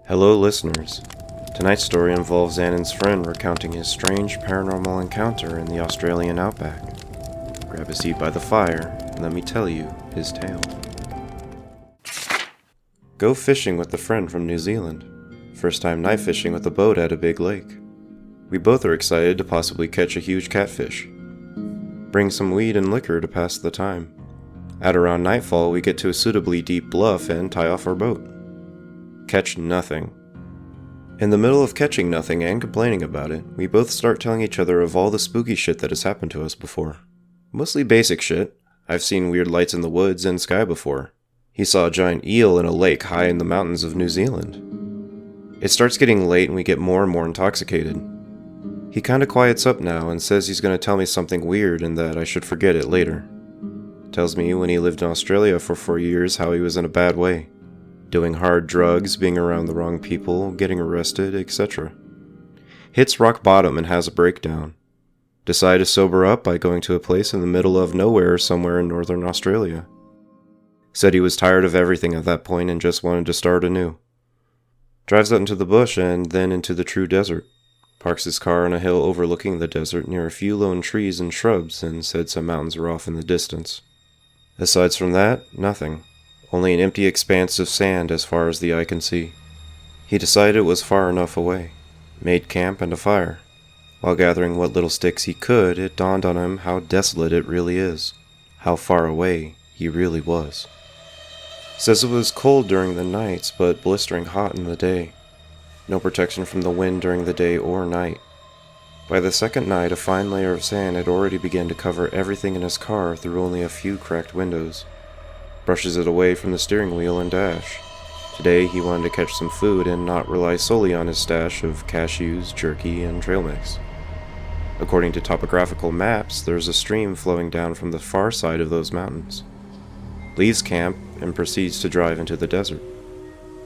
Hello listeners. Tonight's story involves Anon's friend recounting his strange paranormal encounter in the Australian Outback. Grab a seat by the fire and let me tell you his tale. Go fishing with a friend from New Zealand. First time night fishing with a boat at a big lake. We both are excited to possibly catch a huge catfish. Bring some weed and liquor to pass the time. At around nightfall, we get to a suitably deep bluff and tie off our boat. Catch nothing. In the middle of catching nothing and complaining about it, we both start telling each other of all the spooky shit that has happened to us before. Mostly basic shit. I've seen weird lights in the woods and sky before. He saw a giant eel in a lake high in the mountains of New Zealand. It starts getting late and we get more and more intoxicated. He kinda quiets up now and says he's gonna tell me something weird and that I should forget it later. Tells me when he lived in Australia for 4 years how he was in a bad way. Doing hard drugs, being around the wrong people, getting arrested, etc. Hits rock bottom and has a breakdown. Decide to sober up by going to a place in the middle of nowhere somewhere in northern Australia. Said he was tired of everything at that point and just wanted to start anew. Drives out into the bush and then into the true desert. Parks his car on a hill overlooking the desert near a few lone trees and shrubs and said some mountains were off in the distance. Aside from that, nothing. Only an empty expanse of sand as far as the eye can see. He decided it was far enough away. Made camp and a fire. While gathering what little sticks he could, it dawned on him how desolate it really is. How far away he really was. Says it was cold during the nights, but blistering hot in the day. No protection from the wind during the day or night. By the second night, a fine layer of sand had already begun to cover everything in his car through only a few cracked windows. Brushes it away from the steering wheel and dash. Today he wanted to catch some food and not rely solely on his stash of cashews, jerky, and trail mix. According to topographical maps, there's a stream flowing down from the far side of those mountains. Leaves camp and proceeds to drive into the desert.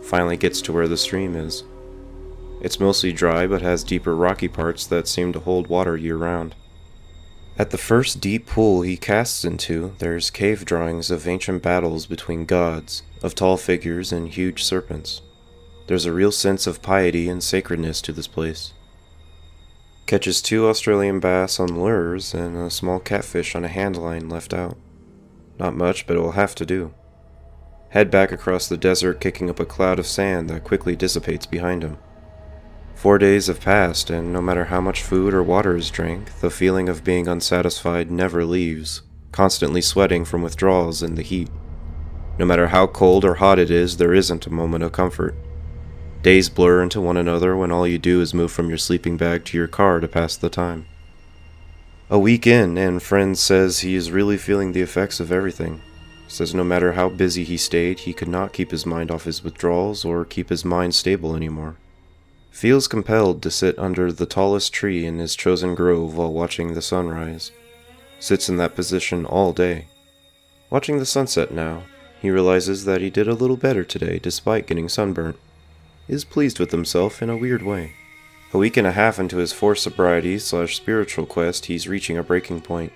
Finally gets to where the stream is. It's mostly dry but has deeper rocky parts that seem to hold water year-round. At the first deep pool he casts into, there's cave drawings of ancient battles between gods, of tall figures and huge serpents. There's a real sense of piety and sacredness to this place. Catches 2 Australian bass on lures and a small catfish on a hand line left out. Not much, but it will have to do. Head back across the desert, kicking up a cloud of sand that quickly dissipates behind him. 4 days have passed, and no matter how much food or water is drank, the feeling of being unsatisfied never leaves, constantly sweating from withdrawals in the heat. No matter how cold or hot it is, there isn't a moment of comfort. Days blur into one another when all you do is move from your sleeping bag to your car to pass the time. A week in, and friend says he is really feeling the effects of everything. Says no matter how busy he stayed, he could not keep his mind off his withdrawals or keep his mind stable anymore. Feels compelled to sit under the tallest tree in his chosen grove while watching the sunrise. Sits in that position all day. Watching the sunset now, he realizes that he did a little better today despite getting sunburnt. Is pleased with himself in a weird way. A week and a half into his forced sobriety/spiritual quest, he's reaching a breaking point.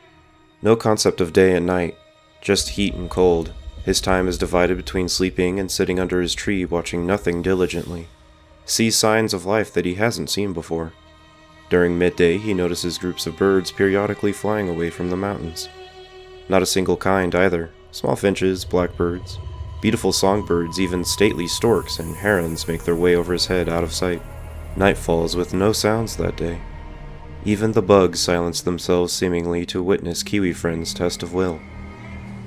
No concept of day and night, just heat and cold. His time is divided between sleeping and sitting under his tree watching nothing diligently. Sees signs of life that he hasn't seen before. During midday, he notices groups of birds periodically flying away from the mountains. Not a single kind either. Small finches, blackbirds, beautiful songbirds, even stately storks and herons make their way over his head out of sight. Night falls with no sounds that day. Even the bugs silence themselves seemingly to witness Kiwi Friend's test of will.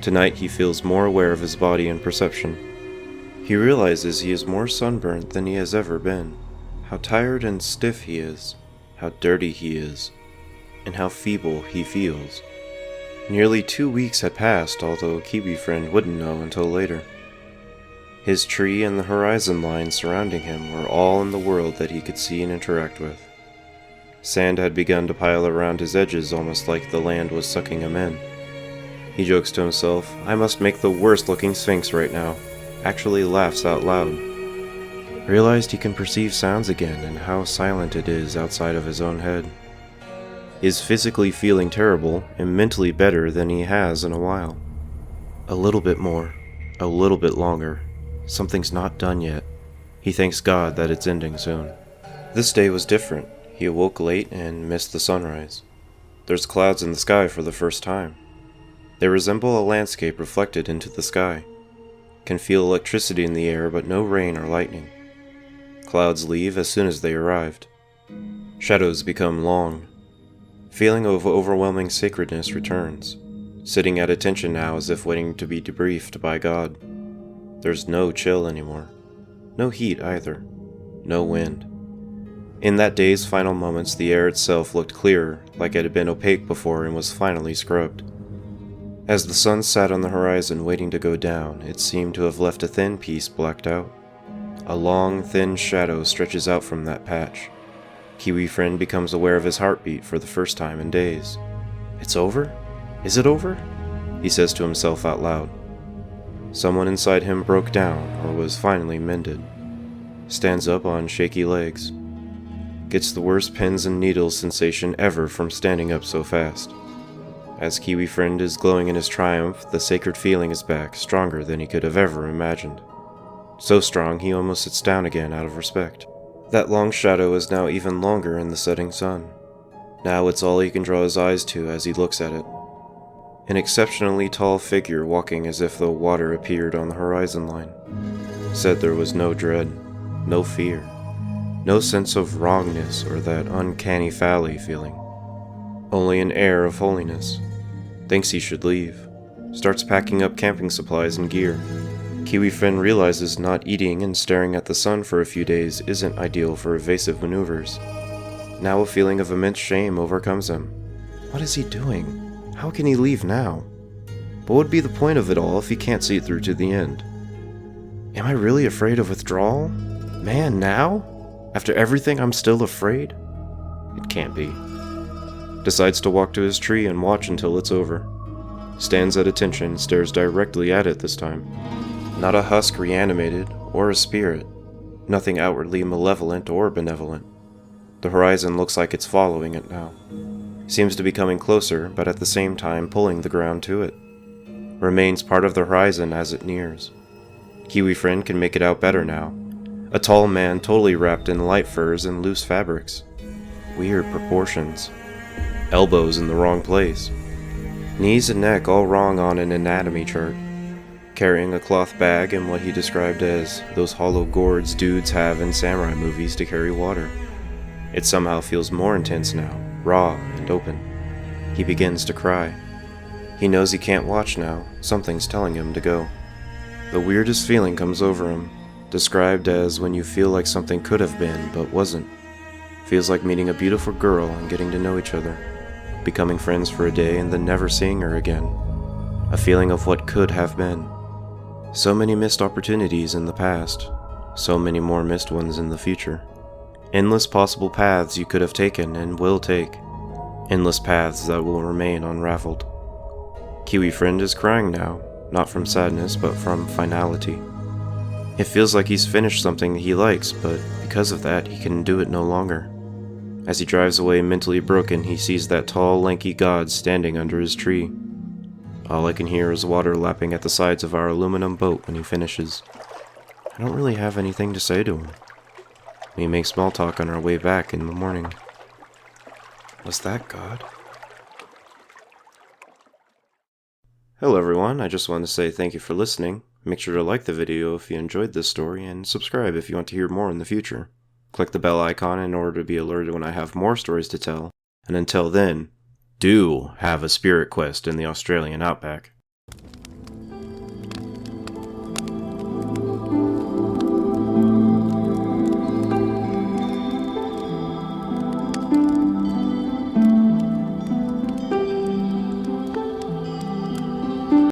Tonight he feels more aware of his body and perception. He realizes he is more sunburnt than he has ever been, how tired and stiff he is, how dirty he is, and how feeble he feels. Nearly 2 weeks had passed, although Kiwi Friend wouldn't know until later. His tree and the horizon line surrounding him were all in the world that he could see and interact with. Sand had begun to pile around his edges almost like the land was sucking him in. He jokes to himself, "I must make the worst looking sphinx right now." Actually laughs out loud. Realized he can perceive sounds again and how silent it is outside of his own head. Is physically feeling terrible and mentally better than he has in a while. A little bit more, a little bit longer. Something's not done yet. He thanks God that it's ending soon. This day was different. He awoke late and missed the sunrise. There's clouds in the sky for the first time. They resemble a landscape reflected into the sky. Can feel electricity in the air, but no rain or lightning. Clouds leave as soon as they arrived. Shadows become long. Feeling of overwhelming sacredness returns, sitting at attention now as if waiting to be debriefed by God. There's no chill anymore. No heat either. No wind. In that day's final moments, the air itself looked clearer, like it had been opaque before and was finally scrubbed. As the sun sat on the horizon waiting to go down, it seemed to have left a thin piece blacked out. A long, thin shadow stretches out from that patch. Kiwi friend becomes aware of his heartbeat for the first time in days. It's over? Is it over? He says to himself out loud. Someone inside him broke down, or was finally mended. Stands up on shaky legs. Gets the worst pins and needles sensation ever from standing up so fast. As Kiwi friend is glowing in his triumph, the sacred feeling is back, stronger than he could have ever imagined. So strong he almost sits down again out of respect. That long shadow is now even longer in the setting sun. Now it's all he can draw his eyes to as he looks at it. An exceptionally tall figure walking as if the water appeared on the horizon line. Said there was no dread, no fear, no sense of wrongness or that uncanny valley feeling. Only an air of holiness. Thinks he should leave. Starts packing up camping supplies and gear. Kiwi friend realizes not eating and staring at the sun for a few days isn't ideal for evasive maneuvers. Now a feeling of immense shame overcomes him. What is he doing? How can he leave now? What would be the point of it all if he can't see it through to the end? Am I really afraid of withdrawal? Man, now? After everything, I'm still afraid? It can't be. Decides to walk to his tree and watch until it's over. Stands at attention and stares directly at it this time. Not a husk reanimated, or a spirit. Nothing outwardly malevolent or benevolent. The horizon looks like it's following it now. Seems to be coming closer, but at the same time pulling the ground to it. Remains part of the horizon as it nears. Kiwi friend can make it out better now. A tall man totally wrapped in light furs and loose fabrics. Weird proportions. Elbows in the wrong place. Knees and neck all wrong on an anatomy chart. Carrying a cloth bag and what he described as those hollow gourds dudes have in samurai movies to carry water. It somehow feels more intense now, raw and open. He begins to cry. He knows he can't watch now, something's telling him to go. The weirdest feeling comes over him, described as when you feel like something could have been but wasn't. Feels like meeting a beautiful girl and getting to know each other, becoming friends for a day and then never seeing her again. A feeling of what could have been. So many missed opportunities in the past, so many more missed ones in the future. Endless possible paths you could have taken and will take. Endless paths that will remain unraveled. Kiwi friend is crying now, not from sadness but from finality. It feels like he's finished something that he likes, but because of that he can do it no longer. As he drives away mentally broken, he sees that tall, lanky god standing under his tree. All I can hear is water lapping at the sides of our aluminum boat when he finishes. I don't really have anything to say to him. We make small talk on our way back in the morning. Was that God? Hello everyone, I just wanted to say thank you for listening. Make sure to like the video if you enjoyed this story, and subscribe if you want to hear more in the future. Click the bell icon in order to be alerted when I have more stories to tell, and until then, do have a spirit quest in the Australian Outback.